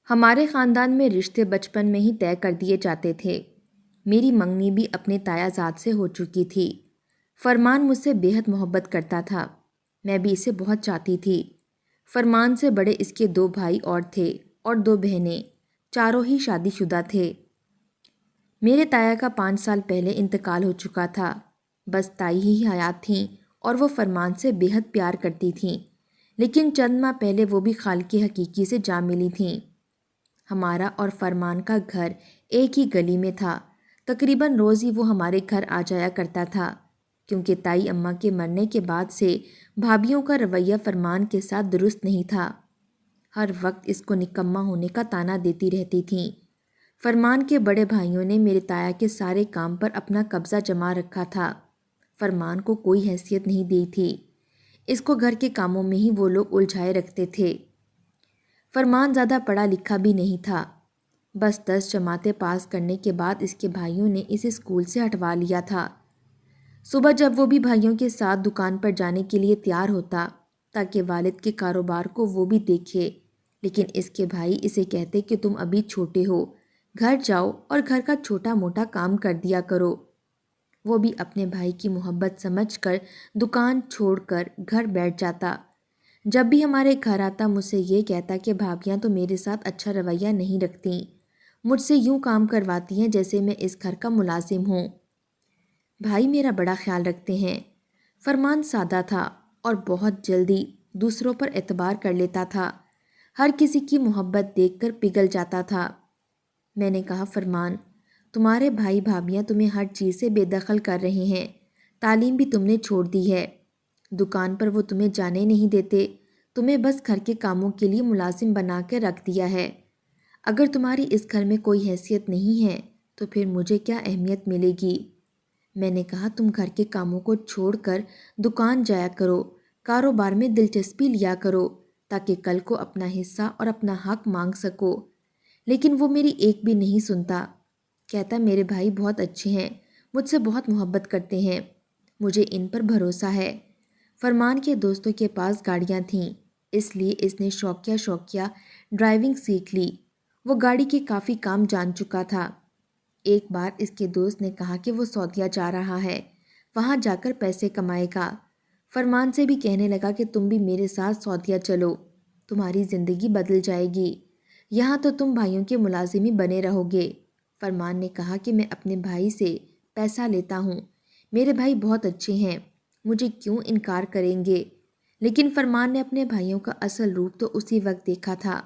ہمارے خاندان میں رشتے بچپن میں ہی طے کر دیے جاتے تھے۔ میری منگنی بھی اپنے تایا زاد سے ہو چکی تھی۔ فرمان مجھ سے بے حد محبت کرتا تھا، میں بھی اسے بہت چاہتی تھی۔ فرمان سے بڑے اس کے 2 بھائی اور تھے اور 2 بہنیں، چاروں ہی شادی شدہ تھے۔ میرے تایا کا 5 سال پہلے انتقال ہو چکا تھا، بس تائی ہی حیات تھیں اور وہ فرمان سے بے حد پیار کرتی تھیں، لیکن چند ماہ پہلے وہ بھی خالق حقیقی سے جا ملی تھیں۔ ہمارا اور فرمان کا گھر ایک ہی گلی میں تھا، تقریباً روز ہی وہ ہمارے گھر آ جایا کرتا تھا، کیونکہ تائی اماں کے مرنے کے بعد سے بھابھیوں کا رویہ فرمان کے ساتھ درست نہیں تھا۔ ہر وقت اس کو نکما ہونے کا طعنہ دیتی رہتی تھیں۔ فرمان کے بڑے بھائیوں نے میرے تایا کے سارے کام پر اپنا قبضہ جما رکھا تھا۔ فرمان کو کوئی حیثیت نہیں دی تھی، اس کو گھر کے کاموں میں ہی وہ لوگ الجھائے رکھتے تھے۔ فرمان زیادہ پڑھا لکھا بھی نہیں تھا، بس 10 جماعتیں پاس کرنے کے بعد اس کے بھائیوں نے اسے اسکول سے ہٹوا لیا تھا۔ صبح جب وہ بھی بھائیوں کے ساتھ دکان پر جانے کے لیے تیار ہوتا تاکہ والد کے کاروبار کو وہ بھی دیکھے، لیکن اس کے بھائی اسے کہتے کہ تم ابھی چھوٹے ہو، گھر جاؤ اور گھر کا چھوٹا موٹا کام کر دیا کرو۔ وہ بھی اپنے بھائی کی محبت سمجھ کر دکان چھوڑ کر گھر بیٹھ جاتا۔ جب بھی ہمارے گھر آتا مجھ سے یہ کہتا کہ بھابھیاں تو میرے ساتھ اچھا رویہ نہیں رکھتیں، مجھ سے یوں کام کرواتی ہیں جیسے میں اس گھر کا ملازم ہوں۔ بھائی میرا بڑا خیال رکھتے ہیں۔ فرمان سادہ تھا اور بہت جلدی دوسروں پر اعتبار کر لیتا تھا، ہر کسی کی محبت دیکھ کر پگھل جاتا تھا۔ میں نے کہا فرمان، تمہارے بھائی بھابھیاں تمہیں ہر چیز سے بے دخل کر رہے ہیں، تعلیم بھی تم نے چھوڑ دی ہے، دکان پر وہ تمہیں جانے نہیں دیتے، تمہیں بس گھر کے کاموں کے لیے ملازم بنا کے رکھ دیا ہے۔ اگر تمہاری اس گھر میں کوئی حیثیت نہیں ہے تو پھر مجھے کیا اہمیت ملے گی؟ میں نے کہا تم گھر کے کاموں کو چھوڑ کر دکان جایا کرو، کاروبار میں دلچسپی لیا کرو تاکہ کل کو اپنا حصہ اور اپنا حق مانگ سکو۔ لیکن وہ میری ایک بھی نہیں سنتا، کہتا میرے بھائی بہت اچھے ہیں، مجھ سے بہت محبت کرتے ہیں، مجھے ان پر بھروسہ ہے۔ فرمان کے دوستوں کے پاس گاڑیاں تھیں، اس لیے اس نے شوقیہ ڈرائیونگ سیکھ لی۔ وہ گاڑی کے کافی کام جان چکا تھا۔ ایک بار اس کے دوست نے کہا کہ وہ سعودیہ جا رہا ہے، وہاں جا کر پیسے کمائے گا۔ فرمان سے بھی کہنے لگا کہ تم بھی میرے ساتھ سعودیہ چلو، تمہاری زندگی بدل جائے گی، یہاں تو تم بھائیوں کے ملازم ہی بنے رہو گے۔ فرمان نے کہا کہ میں اپنے بھائی سے پیسہ لیتا ہوں، میرے بھائی بہت اچھے ہیں، مجھے کیوں انکار کریں گے؟ لیکن فرمان نے اپنے بھائیوں کا اصل روپ تو اسی وقت دیکھا تھا۔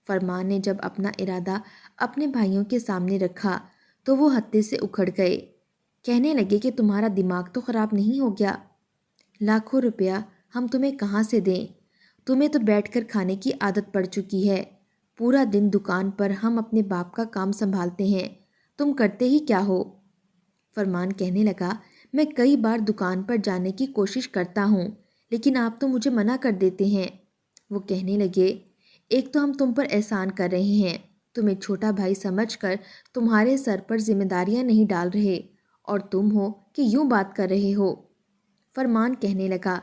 فرمان نے جب اپنا ارادہ اپنے بھائیوں کے سامنے رکھا تو وہ ہتے سے اکھڑ گئے، کہنے لگے کہ تمہارا دماغ تو خراب نہیں ہو گیا؟ لاکھوں روپیہ ہم تمہیں کہاں سے دیں؟ تمہیں تو بیٹھ کر کھانے کی عادت پڑ چکی ہے، پورا دن دکان پر ہم اپنے باپ کا کام سنبھالتے ہیں، تم کرتے ہی کیا ہو؟ فرمان کہنے لگا میں کئی بار دکان پر جانے کی کوشش کرتا ہوں لیکن آپ تو مجھے منع کر دیتے ہیں۔ وہ کہنے لگے ایک تو ہم تم پر احسان کر رہے ہیں، تمہیں چھوٹا بھائی سمجھ کر تمہارے سر پر ذمہ داریاں نہیں ڈال رہے، اور تم ہو کہ یوں بات کر رہے ہو۔ فرمان کہنے لگا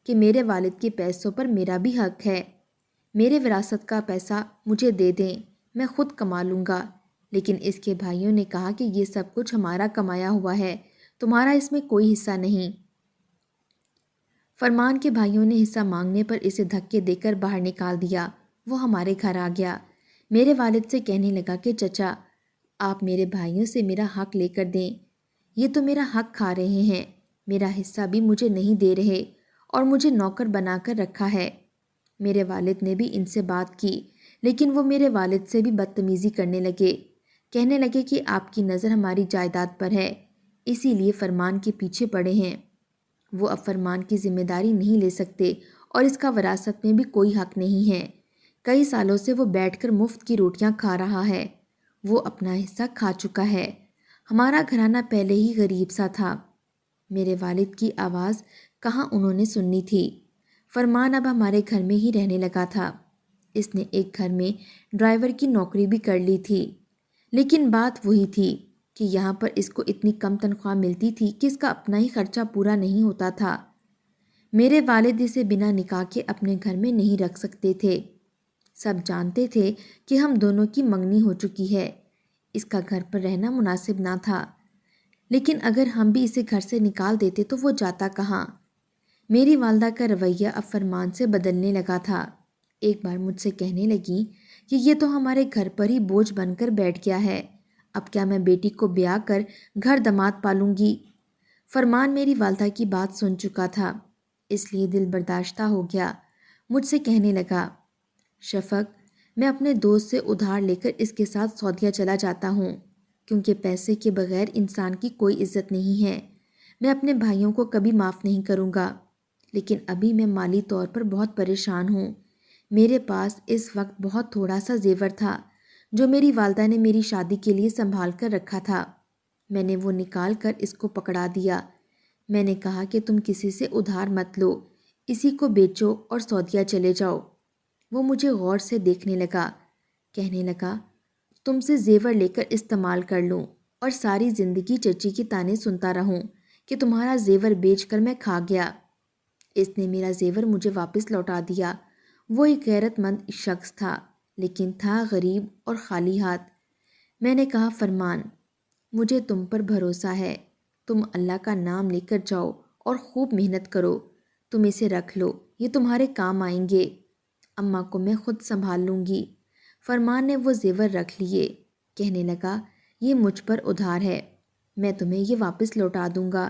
کہ میرے والد کے پیسوں پر میرا بھی حق ہے، میرے وراثت کا پیسہ مجھے دے دیں، میں خود کما لوں گا۔ لیکن اس کے بھائیوں نے کہا کہ یہ سب کچھ ہمارا کمایا ہوا ہے، تمہارا اس میں کوئی حصہ نہیں۔ فرمان کے بھائیوں نے حصہ مانگنے پر اسے دھکے دے کر باہر نکال دیا۔ وہ ہمارے گھر آ گیا، میرے والد سے کہنے لگا کہ چچا آپ میرے بھائیوں سے میرا حق لے کر دیں، یہ تو میرا حق کھا رہے ہیں، میرا حصہ بھی مجھے نہیں دے رہے اور مجھے نوکر بنا کر رکھا ہے۔ میرے والد نے بھی ان سے بات کی، لیکن وہ میرے والد سے بھی بدتمیزی کرنے لگے، کہنے لگے کہ آپ کی نظر ہماری جائیداد پر ہے، اسی لیے فرمان کے پیچھے پڑے ہیں، وہ اب فرمان کی ذمہ داری نہیں لے سکتے اور اس کا وراثت میں بھی کوئی حق نہیں ہے۔ کئی سالوں سے وہ بیٹھ کر مفت کی روٹیاں کھا رہا ہے، وہ اپنا حصہ کھا چکا ہے، ہمارا گھرانہ پہلے ہی غریب سا تھا۔ میرے والد کی آواز کہاں انہوں نے سننی تھی۔ فرمان اب ہمارے گھر میں ہی رہنے لگا تھا، اس نے ایک گھر میں ڈرائیور کی نوکری بھی کر لی تھی، لیکن بات وہی تھی کہ یہاں پر اس کو اتنی کم تنخواہ ملتی تھی کہ اس کا اپنا ہی خرچہ پورا نہیں ہوتا تھا۔ میرے والد اسے بنا نکاح کے اپنے گھر میں نہیں رکھ سکتے تھے، سب جانتے تھے کہ ہم دونوں کی منگنی ہو چکی ہے، اس کا گھر پر رہنا مناسب نہ تھا، لیکن اگر ہم بھی اسے گھر سے نکال دیتے تو وہ جاتا کہاں؟ میری والدہ کا رویہ اب فرمان سے بدلنے لگا تھا۔ ایک بار مجھ سے کہنے لگی کہ یہ تو ہمارے گھر پر ہی بوجھ بن کر بیٹھ گیا ہے، اب کیا میں بیٹی کو بیاہ کر گھر داماد پالوں گی؟ فرمان میری والدہ کی بات سن چکا تھا، اس لیے دل برداشتہ ہو گیا۔ مجھ سے کہنے لگا، شفق، میں اپنے دوست سے ادھار لے کر اس کے ساتھ سعودیہ چلا جاتا ہوں، کیونکہ پیسے کے بغیر انسان کی کوئی عزت نہیں ہے۔ میں اپنے بھائیوں کو کبھی معاف نہیں کروں گا، لیکن ابھی میں مالی طور پر بہت پریشان ہوں۔ میرے پاس اس وقت بہت تھوڑا سا زیور تھا جو میری والدہ نے میری شادی کے لیے سنبھال کر رکھا تھا۔ میں نے وہ نکال کر اس کو پکڑا دیا۔ میں نے کہا کہ تم کسی سے ادھار مت لو، اسی کو بیچو اور سعودیہ چلے جاؤ۔ وہ مجھے غور سے دیکھنے لگا، کہنے لگا، تم سے زیور لے کر استعمال کر لوں اور ساری زندگی چچی کی تانے سنتا رہوں کہ تمہارا زیور بیچ کر میں کھا گیا۔ اس نے میرا زیور مجھے واپس لوٹا دیا۔ وہ ایک غیرت مند شخص تھا، لیکن تھا غریب اور خالی ہاتھ۔ میں نے کہا، فرمان، مجھے تم پر بھروسہ ہے، تم اللہ کا نام لے کر جاؤ اور خوب محنت کرو، تم اسے رکھ لو، یہ تمہارے کام آئیں گے، اماں کو میں خود سنبھال لوں گی۔ فرمان نے وہ زیور رکھ لیے، کہنے لگا، یہ مجھ پر ادھار ہے، میں تمہیں یہ واپس لوٹا دوں گا۔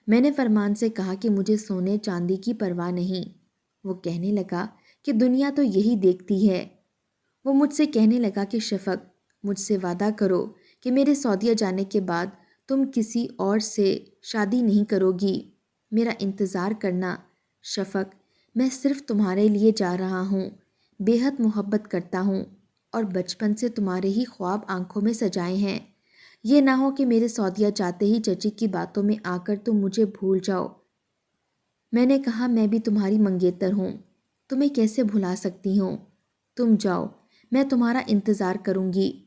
میں نے فرمان سے کہا کہ مجھے سونے چاندی کی پرواہ نہیں۔ وہ کہنے لگا کہ دنیا تو یہی دیکھتی ہے۔ وہ مجھ سے کہنے لگا کہ شفق، مجھ سے وعدہ کرو کہ میرے سعودیہ جانے کے بعد تم کسی اور سے شادی نہیں کرو گی، میرا انتظار کرنا۔ شفق، میں صرف تمہارے لیے جا رہا ہوں، بے حد محبت کرتا ہوں اور بچپن سے تمہارے ہی خواب آنکھوں میں سجائے ہیں۔ یہ نہ ہو کہ میرے سعودیہ جاتے ہی چچی کی باتوں میں آ کر تم مجھے بھول جاؤ۔ میں نے کہا، میں بھی تمہاری منگیتر ہوں، تمہیں کیسے بھلا سکتی ہوں؟ تم جاؤ، میں تمہارا انتظار کروں گی۔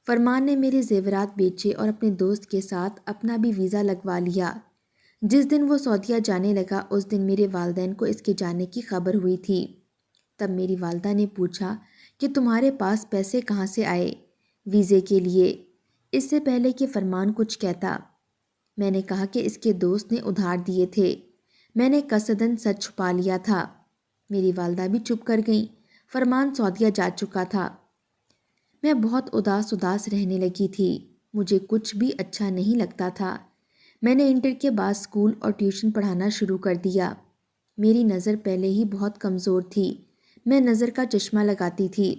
فرمان نے میرے زیورات بیچے اور اپنے دوست کے ساتھ اپنا بھی ویزا لگوا لیا۔ جس دن وہ سعودیہ جانے لگا اس دن میرے والدین کو اس کے جانے کی خبر ہوئی تھی۔ تب میری والدہ نے پوچھا کہ تمہارے پاس پیسے کہاں سے آئے ویزے کے لیے؟ اس سے پہلے کہ فرمان کچھ کہتا، میں نے کہا کہ اس کے دوست نے ادھار دیے تھے، میں نے قصداً سچ چھپا لیا تھا۔ میری والدہ بھی چپ کر گئیں۔ فرمان سعودیہ جا چکا تھا۔ میں بہت اداس رہنے لگی تھی، مجھے کچھ بھی اچھا نہیں لگتا تھا۔ میں نے انٹر کے بعد اسکول اور ٹیوشن پڑھانا شروع کر دیا۔ میری نظر پہلے ہی بہت کمزور تھی، میں نظر کا چشمہ لگاتی تھی۔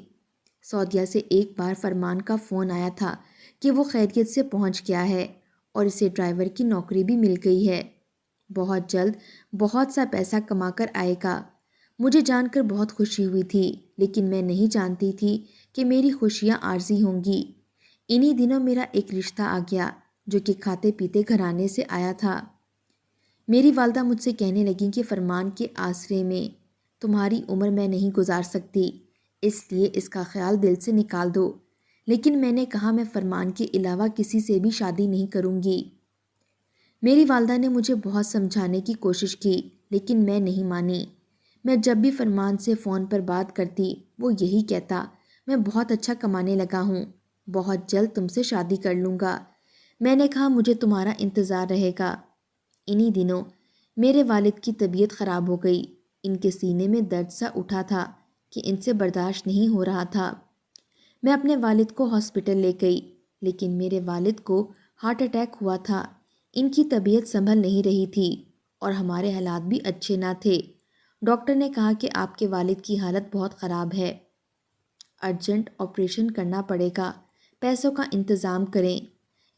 سعودیہ سے ایک بار فرمان کا فون آیا تھا کہ وہ خیریت سے پہنچ گیا ہے اور اسے ڈرائیور کی نوکری بھی مل گئی ہے، بہت جلد بہت سا پیسہ کما کر آئے گا۔ مجھے جان کر بہت خوشی ہوئی تھی، لیکن میں نہیں جانتی تھی کہ میری خوشیاں عارضی ہوں گی۔ انہی دنوں میرا ایک رشتہ آ گیا جو کہ کھاتے پیتے گھرانے سے آیا تھا۔ میری والدہ مجھ سے کہنے لگیں کہ فرمان کے آسرے میں تمہاری عمر میں نہیں گزار سکتی، اس لیے اس کا خیال دل سے نکال دو۔ لیکن میں نے کہا، میں فرمان کے علاوہ کسی سے بھی شادی نہیں کروں گی۔ میری والدہ نے مجھے بہت سمجھانے کی کوشش کی، لیکن میں نہیں مانی۔ میں جب بھی فرمان سے فون پر بات کرتی وہ یہی کہتا، میں بہت اچھا کمانے لگا ہوں، بہت جلد تم سے شادی کر لوں گا۔ میں نے کہا، مجھے تمہارا انتظار رہے گا۔ انہی دنوں میرے والد کی طبیعت خراب ہو گئی، ان کے سینے میں درد سا اٹھا تھا کہ ان سے برداشت نہیں ہو رہا تھا۔ میں اپنے والد کو ہاسپٹل لے گئی، لیکن میرے والد کو ہارٹ اٹیک ہوا تھا۔ ان کی طبیعت سنبھل نہیں رہی تھی اور ہمارے حالات بھی اچھے نہ تھے۔ ڈاکٹر نے کہا کہ آپ کے والد کی حالت بہت خراب ہے، ارجنٹ آپریشن کرنا پڑے گا، پیسوں کا انتظام کریں۔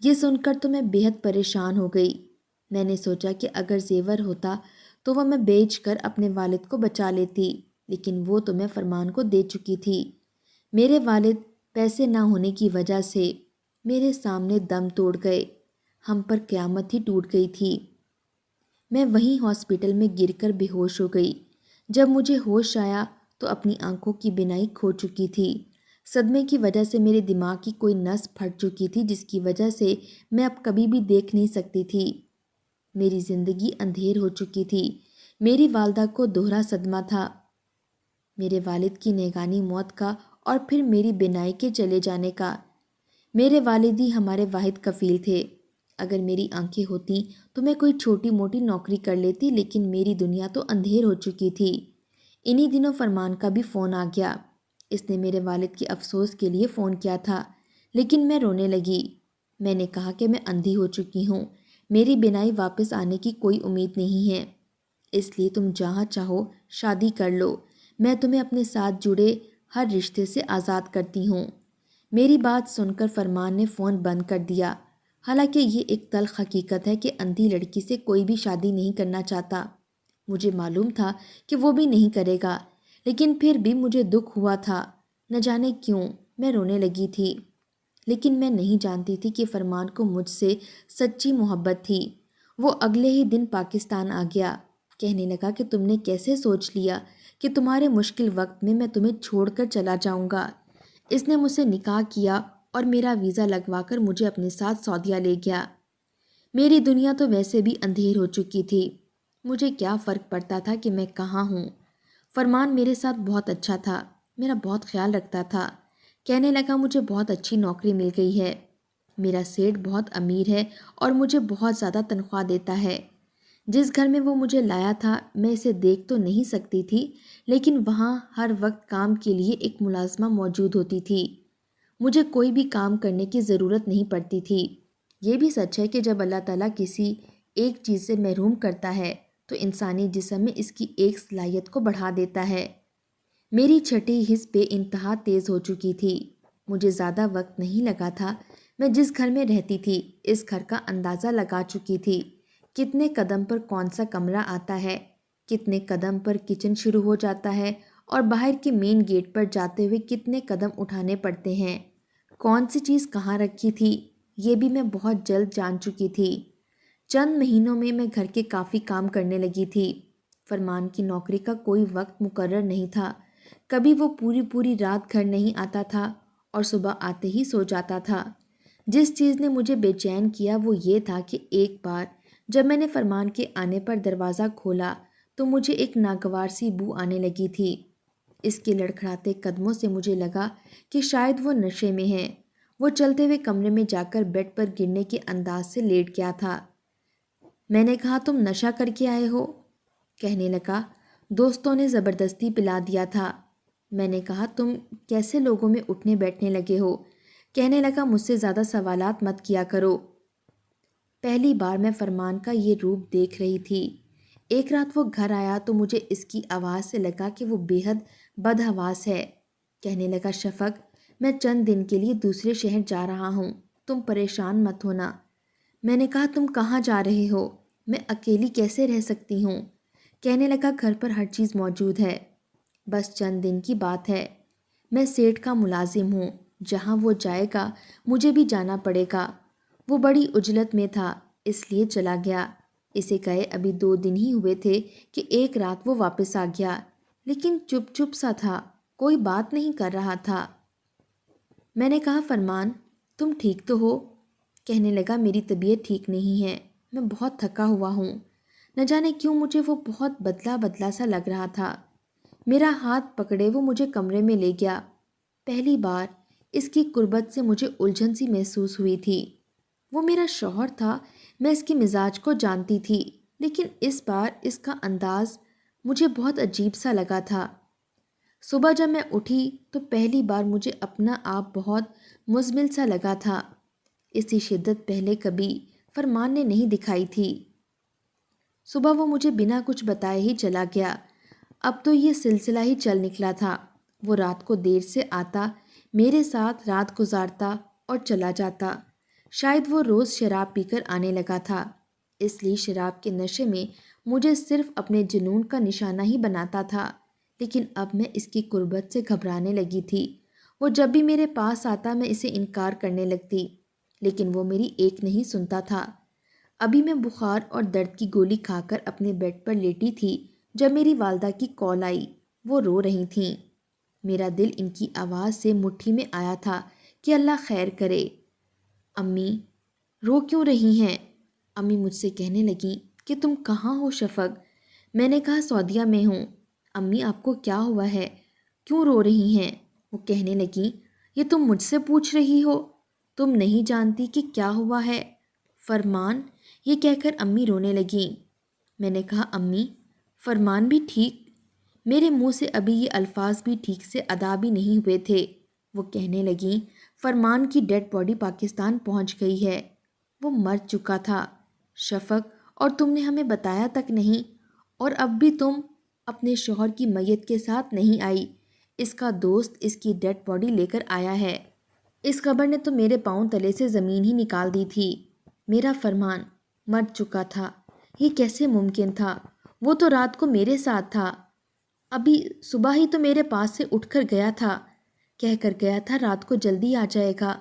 یہ سن کر تو میں بے حد پریشان ہو گئی۔ میں نے سوچا کہ اگر زیور ہوتا تو وہ میں بیچ کر اپنے والد کو بچا لیتی، لیکن وہ تو میں فرمان کو دے چکی تھی۔ میرے والد پیسے نہ ہونے کی وجہ سے میرے سامنے دم توڑ گئے، ہم پر قیامت ہی ٹوٹ گئی تھی۔ میں وہیں ہاسپٹل میں گر کر بے ہوش ہو گئی۔ جب مجھے ہوش آیا تو اپنی آنکھوں کی بینائی کھو چکی تھی۔ صدمے کی وجہ سے میرے دماغ کی کوئی نس پھٹ چکی تھی، جس کی وجہ سے میں اب کبھی بھی دیکھ نہیں سکتی تھی۔ میری زندگی اندھیر ہو چکی تھی۔ میری والدہ کو دوہرا صدمہ تھا۔ میرے والد کی نگہانی موت کا اور پھر میری بینائی کے چلے جانے کا۔ میرے والد ہی ہمارے واحد کفیل تھے۔ اگر میری آنکھیں ہوتیں تو میں کوئی چھوٹی موٹی نوکری کر لیتی، لیکن میری دنیا تو اندھیر ہو چکی تھی۔ انہی دنوں فرمان کا بھی فون آ گیا۔ اس نے میرے والد کے افسوس کے لیے فون کیا تھا، لیکن میں رونے لگی۔ میں نے کہا کہ میں اندھی ہو چکی ہوں، میری بینائی واپس آنے کی کوئی امید نہیں ہے، اس لیے تم جہاں چاہو شادی کر لو، میں تمہیں اپنے ساتھ جڑے ہر رشتے سے آزاد کرتی ہوں۔ میری بات سن کر فرمان نے فون بند کر دیا۔ حالانکہ یہ ایک تلخ حقیقت ہے کہ اندھی لڑکی سے کوئی بھی شادی نہیں کرنا چاہتا۔ مجھے معلوم تھا کہ وہ بھی نہیں کرے گا، لیکن پھر بھی مجھے دکھ ہوا تھا۔ نہ جانے کیوں میں رونے لگی تھی، لیکن میں نہیں جانتی تھی کہ فرمان کو مجھ سے سچی محبت تھی۔ وہ اگلے ہی دن پاکستان آ گیا۔ کہنے لگا کہ تم نے کیسے سوچ لیا کہ تمہارے مشکل وقت میں تمہیں چھوڑ کر چلا جاؤں گا۔ اس نے مجھ سے نکاح کیا اور میرا ویزا لگوا کر مجھے اپنے ساتھ سعودیہ لے گیا۔ میری دنیا تو ویسے بھی اندھیر ہو چکی تھی، مجھے کیا فرق پڑتا تھا کہ میں کہاں ہوں۔ فرمان میرے ساتھ بہت اچھا تھا، میرا بہت خیال رکھتا تھا۔ کہنے لگا مجھے بہت اچھی نوکری مل گئی ہے، میرا سیٹ بہت امیر ہے اور مجھے بہت زیادہ تنخواہ دیتا ہے۔ جس گھر میں وہ مجھے لایا تھا میں اسے دیکھ تو نہیں سکتی تھی، لیکن وہاں ہر وقت کام کے لیے ایک ملازمہ موجود ہوتی تھی۔ مجھے کوئی بھی کام کرنے کی ضرورت نہیں پڑتی تھی۔ یہ بھی سچ ہے کہ جب اللہ تعالیٰ کسی ایک چیز سے محروم کرتا ہے تو انسانی جسم میں اس کی ایک صلاحیت کو بڑھا دیتا ہے۔ میری چھٹی حس بے انتہا تیز ہو چکی تھی۔ مجھے زیادہ وقت نہیں لگا تھا، میں جس گھر میں رہتی تھی اس گھر کا اندازہ لگا چکی تھی۔ کتنے قدم پر کون سا کمرہ آتا ہے، کتنے قدم پر کچن شروع ہو جاتا ہے، اور باہر کے مین گیٹ پر جاتے ہوئے کتنے قدم اٹھانے پڑتے ہیں، کون سی چیز کہاں رکھی تھی، یہ بھی میں بہت جلد جان چکی تھی۔ چند مہینوں میں گھر کے کافی کام کرنے لگی تھی۔ فرمان کی نوکری کا کوئی وقت مقرر نہیں تھا، کبھی وہ پوری رات گھر نہیں آتا تھا اور صبح آتے ہی سو جاتا تھا۔ جس چیز نے مجھے بے چین کیا وہ یہ تھا کہ ایک بار جب میں نے فرمان کے آنے پر دروازہ کھولا تو مجھے ایک ناگوار سی بو آنے لگی تھی۔ اس کے لڑکھڑاتے قدموں سے مجھے لگا کہ شاید وہ نشے میں ہے۔ وہ چلتے ہوئے کمرے میں جا کر بیڈ پر گرنے کے انداز سے لیٹ گیا تھا۔ میں نے کہا تم نشہ کر کے آئے ہو؟ کہنے لگا دوستوں نے زبردستی پلا دیا تھا۔ میں نے کہا تم کیسے لوگوں میں اٹھنے بیٹھنے لگے ہو؟ کہنے لگا مجھ سے زیادہ سوالات مت کیا کرو۔ پہلی بار میں فرمان کا یہ روپ دیکھ رہی تھی۔ ایک رات وہ گھر آیا تو مجھے اس کی آواز سے لگا کہ وہ بے حد بدحواس ہے۔ کہنے لگا شفق میں چند دن کے لیے دوسرے شہر جا رہا ہوں، تم پریشان مت ہونا۔ میں نے کہا تم کہاں جا رہے ہو؟ میں اکیلی کیسے رہ سکتی ہوں؟ کہنے لگا گھر پر ہر چیز موجود ہے، بس چند دن کی بات ہے۔ میں سیٹھ کا ملازم ہوں، جہاں وہ جائے گا مجھے بھی جانا پڑے گا۔ وہ بڑی عجلت میں تھا اس لیے چلا گیا۔ اسے گئے ابھی 2 دن ہی ہوئے تھے کہ ایک رات وہ واپس آ گیا، لیکن چپ سا تھا، کوئی بات نہیں کر رہا تھا۔ میں نے کہا فرمان تم ٹھیک تو ہو؟ کہنے لگا میری طبیعت ٹھیک نہیں ہے، میں بہت تھکا ہوا ہوں۔ نہ جانے کیوں مجھے وہ بہت بدلا سا لگ رہا تھا۔ میرا ہاتھ پکڑے وہ مجھے کمرے میں لے گیا۔ پہلی بار اس کی قربت سے مجھے الجھن سی محسوس ہوئی تھی۔ وہ میرا شوہر تھا، میں اس کے مزاج کو جانتی تھی، لیکن اس بار اس کا انداز مجھے بہت عجیب سا لگا تھا۔ صبح جب میں اٹھی تو پہلی بار مجھے اپنا آپ بہت مزمل سا لگا تھا۔ اسی شدت پہلے کبھی فرمان نے نہیں دکھائی تھی۔ صبح وہ مجھے بنا کچھ بتائے ہی چلا گیا۔ اب تو یہ سلسلہ ہی چل نکلا تھا۔ وہ رات کو دیر سے آتا، میرے ساتھ رات گزارتا اور چلا جاتا۔ شاید وہ روز شراب پی کر آنے لگا تھا، اس لیے شراب کے نشے میں مجھے صرف اپنے جنون کا نشانہ ہی بناتا تھا۔ لیکن اب میں اس کی قربت سے گھبرانے لگی تھی۔ وہ جب بھی میرے پاس آتا میں اسے انکار کرنے لگتی، لیکن وہ میری ایک نہیں سنتا تھا۔ ابھی میں بخار اور درد کی گولی کھا کر اپنے بیڈ پر لیٹی تھی جب میری والدہ کی کال آئی۔ وہ رو رہی تھیں۔ میرا دل ان کی آواز سے مٹھی میں آیا تھا کہ اللہ خیر کرے۔ امی رو کیوں رہی ہیں؟ امی مجھ سے کہنے لگیں کہ تم کہاں ہو شفق؟ میں نے کہا سعودیہ میں ہوں۔ امی آپ کو کیا ہوا ہے؟ کیوں رو رہی ہیں؟ وہ کہنے لگیں، یہ تم مجھ سے پوچھ رہی ہو؟ تم نہیں جانتی کہ کیا ہوا ہے؟ فرمان، یہ کہہ کر امی رونے لگیں۔ میں نے کہا، امی، فرمان بھی ٹھیک؟ میرے منہ سے ابھی یہ الفاظ بھی ٹھیک سے ادا بھی نہیں ہوئے تھے۔ وہ کہنے لگیں، فرمان کی ڈیڈ باڈی پاکستان پہنچ گئی ہے، وہ مر چکا تھا شفق، اور تم نے ہمیں بتایا تک نہیں، اور اب بھی تم اپنے شوہر کی میت کے ساتھ نہیں آئی۔ اس کا دوست اس کی ڈیڈ باڈی لے کر آیا ہے۔ اس خبر نے تو میرے پاؤں تلے سے زمین ہی نکال دی تھی۔ میرا فرمان مر چکا تھا، یہ کیسے ممکن تھا؟ وہ تو رات کو میرے ساتھ تھا، ابھی صبح ہی تو میرے پاس سے اٹھ کر گیا تھا، کہہ کر گیا تھا رات کو جلدی آ جائے گا،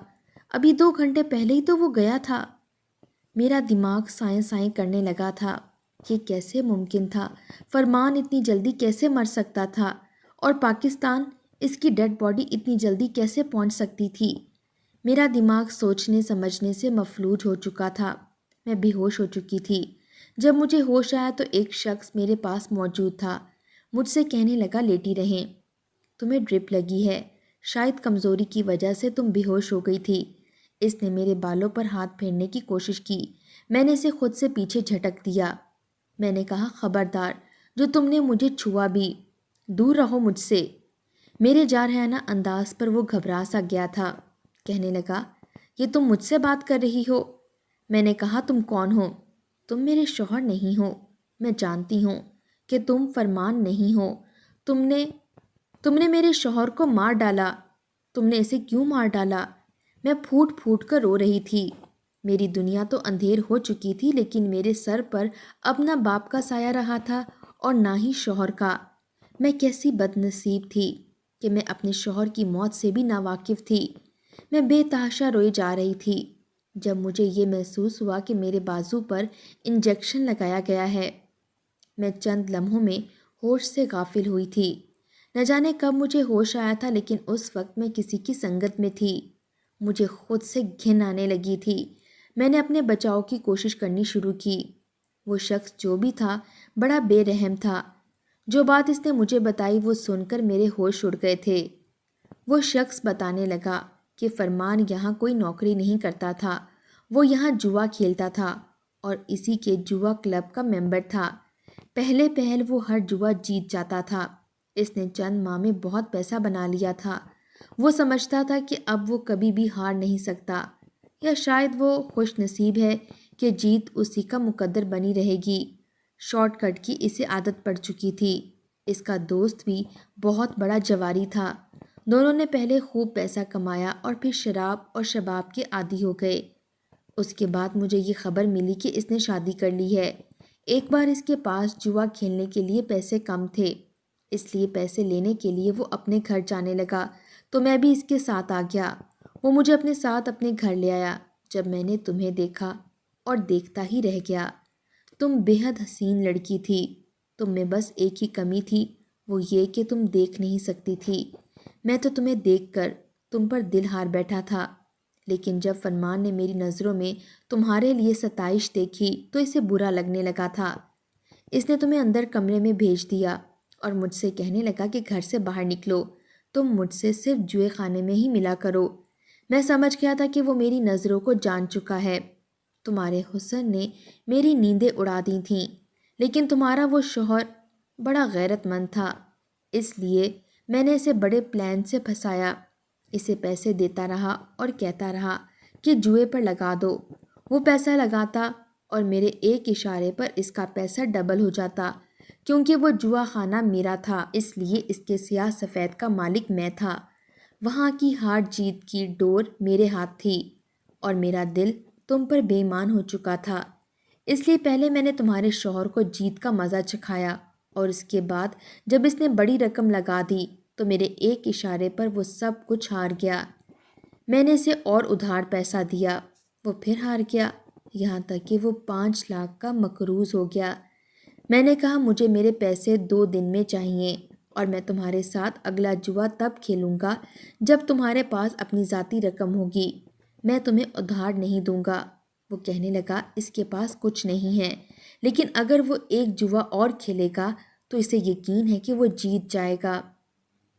ابھی 2 گھنٹے پہلے ہی تو وہ گیا تھا۔ میرا دماغ سائیں سائیں کرنے لگا تھا، یہ کیسے ممکن تھا؟ فرمان اتنی جلدی کیسے مر سکتا تھا؟ اور پاکستان اس کی ڈیڈ باڈی اتنی جلدی کیسے پہنچ سکتی تھی؟ میرا دماغ سوچنے سمجھنے سے مفلوج ہو چکا تھا، میں بے ہوش ہو چکی تھی۔ جب مجھے ہوش آیا تو ایک شخص میرے پاس موجود تھا، مجھ سے کہنے لگا، لیٹی رہیں، تمہیں ڈرپ لگی ہے، شاید کمزوری کی وجہ سے تم بے ہوش ہو گئی تھی۔ اس نے میرے بالوں پر ہاتھ پھیرنے کی کوشش کی، میں نے اسے خود سے پیچھے جھٹک دیا۔ میں نے کہا، خبردار، جو تم نے مجھے چھوا بھی، دور رہو مجھ سے۔ میرے جارحانہ انداز پر وہ گھبرا سا گیا تھا، کہنے لگا، یہ تم مجھ سے بات کر رہی ہو؟ میں نے کہا، تم کون ہو؟ تم میرے شوہر نہیں ہو، میں جانتی ہوں کہ تم فرمان نہیں ہو، تم نے میرے شوہر کو مار ڈالا۔ تم نے اسے کیوں مار ڈالا؟ میں پھوٹ پھوٹ کر رو رہی تھی۔ میری دنیا تو اندھیر ہو چکی تھی، لیکن میرے سر پر اب نہ باپ کا سایہ رہا تھا اور نہ ہی شوہر کا۔ میں کیسی بد نصیب تھی کہ میں اپنے شوہر کی موت سے بھی ناواقف تھی۔ میں بے تحاشا روئی جا رہی تھی جب مجھے یہ محسوس ہوا کہ میرے بازو پر انجیکشن لگایا گیا ہے۔ میں چند لمحوں میں ہوش سے غافل ہوئی تھی۔ نہ جانے کب مجھے ہوش آیا تھا، لیکن اس وقت میں کسی کی سنگت میں تھی۔ مجھے خود سے گھن آنے لگی تھی۔ میں نے اپنے بچاؤ کی کوشش کرنی شروع کی۔ وہ شخص جو بھی تھا بڑا بے رحم تھا۔ جو بات اس نے مجھے بتائی وہ سن کر میرے ہوش اڑ گئے تھے۔ وہ شخص بتانے لگا کہ فرمان یہاں کوئی نوکری نہیں کرتا تھا، وہ یہاں جوا کھیلتا تھا اور اسی کے جوا کلب کا ممبر تھا۔ پہلے پہل وہ ہر جوا جیت جاتا تھا۔ اس نے چند ماہ میں بہت پیسہ بنا لیا تھا۔ وہ سمجھتا تھا کہ اب وہ کبھی بھی ہار نہیں سکتا، یا شاید وہ خوش نصیب ہے کہ جیت اسی کا مقدر بنی رہے گی۔ شارٹ کٹ کی اسے عادت پڑ چکی تھی۔ اس کا دوست بھی بہت بڑا جواری تھا۔ دونوں نے پہلے خوب پیسہ کمایا اور پھر شراب اور شباب کے عادی ہو گئے۔ اس کے بعد مجھے یہ خبر ملی کہ اس نے شادی کر لی ہے۔ ایک بار اس کے پاس جوا کھیلنے کے لیے پیسے کم تھے، اس لیے پیسے لینے کے لیے وہ اپنے گھر جانے لگا تو میں بھی اس کے ساتھ آ گیا۔ وہ مجھے اپنے ساتھ اپنے گھر لے آیا۔ جب میں نے تمہیں دیکھا اور دیکھتا ہی رہ گیا۔ تم بے حد حسین لڑکی تھی، تم میں بس ایک ہی کمی تھی، وہ یہ کہ تم دیکھ نہیں سکتی تھی۔ میں تو تمہیں دیکھ کر تم پر دل ہار بیٹھا تھا، لیکن جب فرمان نے میری نظروں میں تمہارے لیے ستائش دیکھی تو اسے برا لگنے لگا تھا۔ اس نے تمہیں اندر کمرے میں بھیج دیا اور مجھ سے کہنے لگا کہ گھر سے باہر نکلو، تم مجھ سے صرف جوئے خانے میں ہی ملا کرو۔ میں سمجھ گیا تھا کہ وہ میری نظروں کو جان چکا ہے۔ تمہارے حسن نے میری نیندیں اڑا دی تھیں، لیکن تمہارا وہ شوہر بڑا غیرت مند تھا، اس لیے میں نے اسے بڑے پلان سے پھنسایا۔ اسے پیسے دیتا رہا اور کہتا رہا کہ جوئے پر لگا دو۔ وہ پیسہ لگاتا اور میرے ایک اشارے پر اس کا پیسہ ڈبل ہو جاتا، کیونکہ وہ جوا خانہ میرا تھا، اس لیے اس کے سیاہ سفید کا مالک میں تھا۔ وہاں کی ہار جیت کی ڈور میرے ہاتھ تھی اور میرا دل تم پر بے ایمان ہو چکا تھا۔ اس لیے پہلے میں نے تمہارے شوہر کو جیت کا مزہ چکھایا، اور اس کے بعد جب اس نے بڑی رقم لگا دی تو میرے ایک اشارے پر وہ سب کچھ ہار گیا۔ میں نے اسے اور ادھار پیسہ دیا، وہ پھر ہار گیا، یہاں تک کہ وہ 5 لاکھ کا مقروض ہو گیا۔ میں نے کہا، مجھے میرے پیسے 2 دن میں چاہیے، اور میں تمہارے ساتھ اگلا جوا تب کھیلوں گا جب تمہارے پاس اپنی ذاتی رقم ہوگی، میں تمہیں ادھار نہیں دوں گا۔ وہ کہنے لگا، اس کے پاس کچھ نہیں ہے، لیکن اگر وہ ایک جوا اور کھیلے گا تو اسے یقین ہے کہ وہ جیت جائے گا۔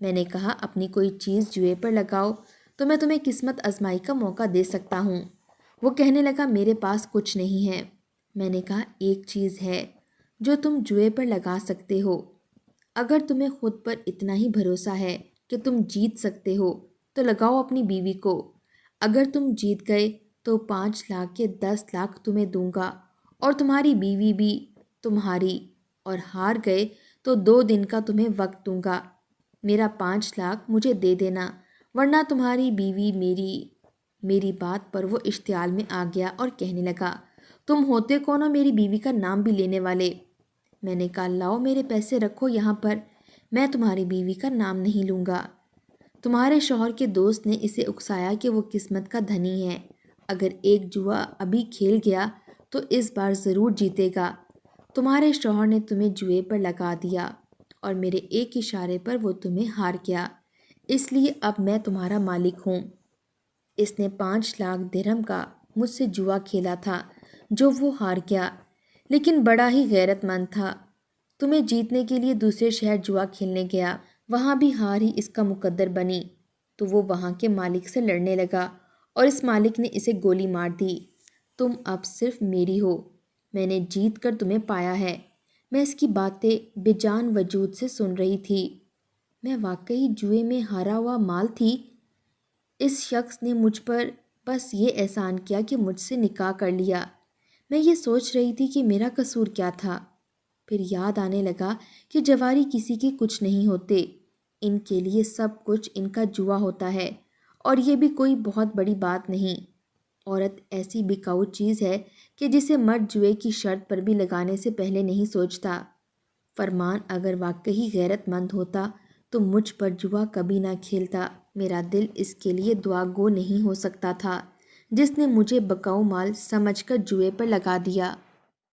میں نے کہا اپنی کوئی چیز جوئے پر لگاؤ تو میں تمہیں قسمت آزمائی کا موقع دے سکتا ہوں۔ وہ کہنے لگا میرے پاس کچھ نہیں ہے۔ میں نے کہا ایک چیز ہے جو تم جوئے پر لگا سکتے ہو۔ اگر تمہیں خود پر اتنا ہی بھروسہ ہے کہ تم جیت سکتے ہو تو لگاؤ اپنی بیوی کو۔ اگر تم جیت گئے تو 5 لاکھ کے 10 لاکھ تمہیں دوں گا اور تمہاری بیوی بھی تمہاری، اور ہار گئے تو 2 دن کا تمہیں وقت دوں گا۔ میرا 5 لاکھ مجھے دے دینا ورنہ تمہاری بیوی میری بات پر وہ اشتعال میں آ گیا اور کہنے لگا تم ہوتے کون ہو میری بیوی کا نام بھی لینے والے؟ میں نے کہا لاؤ میرے پیسے رکھو یہاں پر، میں تمہاری بیوی کا نام نہیں لوں گا۔ تمہارے شوہر کے دوست نے اسے اکسایا کہ وہ قسمت کا دھنی ہے، اگر ایک جوا ابھی کھیل گیا تو اس بار ضرور جیتے گا۔ تمہارے شوہر نے تمہیں جوئے پر لگا دیا اور میرے ایک اشارے پر وہ تمہیں ہار گیا، اس لیے اب میں تمہارا مالک ہوں۔ اس نے 5 لاکھ درہم کا مجھ سے جوا کھیلا تھا جو وہ ہار گیا، لیکن بڑا ہی غیرت مند تھا۔ تمہیں جیتنے کے لیے دوسرے شہر جوا کھیلنے گیا، وہاں بھی ہار ہی اس کا مقدر بنی تو وہ وہاں کے مالک سے لڑنے لگا اور اس مالک نے اسے گولی مار دی۔ تم اب صرف میری ہو، میں نے جیت کر تمہیں پایا ہے۔ میں اس کی باتیں بے جان وجود سے سن رہی تھی۔ میں واقعی جوئے میں ہارا ہوا مال تھی۔ اس شخص نے مجھ پر بس یہ احسان کیا کہ مجھ سے نکاح کر لیا۔ میں یہ سوچ رہی تھی کہ میرا قصور کیا تھا، پھر یاد آنے لگا کہ جواری کسی کے کچھ نہیں ہوتے، ان کے لیے سب کچھ ان کا جوا ہوتا ہے، اور یہ بھی کوئی بہت بڑی بات نہیں۔ عورت ایسی بکاؤ چیز ہے کہ جسے مرد جوئے کی شرط پر بھی لگانے سے پہلے نہیں سوچتا۔ فرمان اگر واقعی غیرت مند ہوتا تو مجھ پر جوا کبھی نہ کھیلتا۔ میرا دل اس کے لیے دعا گو نہیں ہو سکتا تھا جس نے مجھے بکاؤ مال سمجھ کر جوئے پر لگا دیا۔